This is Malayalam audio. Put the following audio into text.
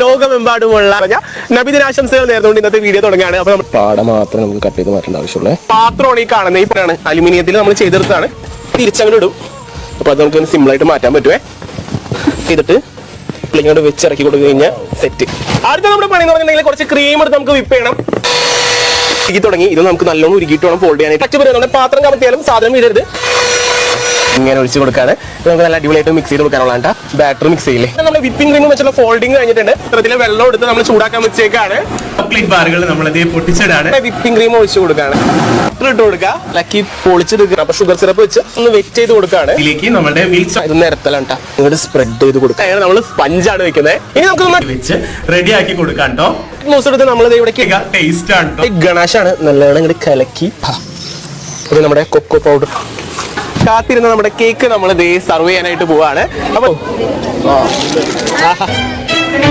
ലോകമെമ്പാടുമുള്ള നബിദിനാശംസകൾ നേർന്നുകൊണ്ട് ഇന്നത്തെ വീഡിയോ തുടങ്ങുകയാണ്. അപ്പൊ പാട മാത്രം നമുക്ക് കട്ട് ചെയ്ത് മാറ്റേണ്ട ആവശ്യമുള്ളൂ. പാത്രമാണ് ഈ കാണുന്നത്. ഈ പാണ് അലുമിനിയത്തിൽ നമ്മൾ ചെയ്തെടുത്താണ്. തിരിച്ചങ്ങനെ ഇടും. അപ്പൊ അത് നമുക്ക് സിമ്പിൾ ആയിട്ട് മാറ്റാൻ പറ്റുമേ. ചെയ്തിട്ട് ഇങ്ങോട്ട് വെച്ചിറക്കി കൊടുത്തു കഴിഞ്ഞാൽ സെറ്റ്. അടുത്ത നമ്മുടെ പണി എന്ന് പറഞ്ഞിട്ടുണ്ടെങ്കിൽ കുറച്ച് ക്രീം എടുത്ത് നമുക്ക് വിപ്പ് ചെയ്യണം. ഉരുക്കി തുടങ്ങി. ഇത് നമുക്ക് നല്ലോണം ഉരുക്കിയിട്ട് വേണം ഫോൾഡ് ചെയ്യാനായിട്ട്. ടച്ച് പറയുന്നത് പാത്രം കമത്തിയാലും സാധനം വീഴരുത്. ഇങ്ങനെ ഒഴിച്ച് കൊടുക്കാണ്. നമുക്ക് നല്ല അടിപൊളിയായിട്ട് മിക്സ് ചെയ്ത് കൊടുക്കാനുള്ള ബാറ്റർ മിക്സ് ചെയ്യില്ലേ. നമ്മൾ വിപ്പിംഗ് ക്രീം വെച്ചുള്ള ഫോൾഡിങ് കഴിഞ്ഞിട്ടുണ്ട്. ഇത്തരത്തിലെ വെള്ളം എടുത്ത് നമ്മൾ ചൂടാക്കാൻ വെച്ചേക്കാണ്. ചോക്ലേറ്റ് ബാറുകൾ നമ്മളത് പൊട്ടിച്ചിടാണ്. വിപ്പിംഗ് ക്രീം ഒഴിച്ച് കൊടുക്കാണ്. ഇട്ട് കൊടുക്കുക. ലക്കി പൊളിച്ചെടുക്കുക. അപ്പൊ ഷുഗർ സിറപ്പ് വെച്ച് ഒന്ന് വെറ്റ് ചെയ്ത് കൊടുക്കാണ്. ഇതിലേക്ക് നമ്മുടെ ഇത് നിരത്തലാണ് കേട്ടോ. ഇങ്ങോട്ട് സ്പ്രെഡ് ചെയ്ത് കൊടുക്കുക. നമ്മൾ സ്പഞ്ചാണ് വെക്കുന്നത്. ഇനി നമുക്ക് വെച്ച് റെഡി ആക്കി കൊടുക്കാം കേട്ടോ. ജ്യൂസ് എടുത്ത് നമ്മൾ ഇവിടെ ടേസ്റ്റ് ആണ്. ഗണാഷാണ് നല്ലോണം ഇങ്ങോട്ട് കലക്കി. ഇത് നമ്മുടെ കൊക്കോ പൗഡർ. കാത്തിരുന്ന നമ്മുടെ കേക്ക് നമ്മൾ സർവ് ചെയ്യാനായിട്ട് പോവാണ്. അപ്പൊ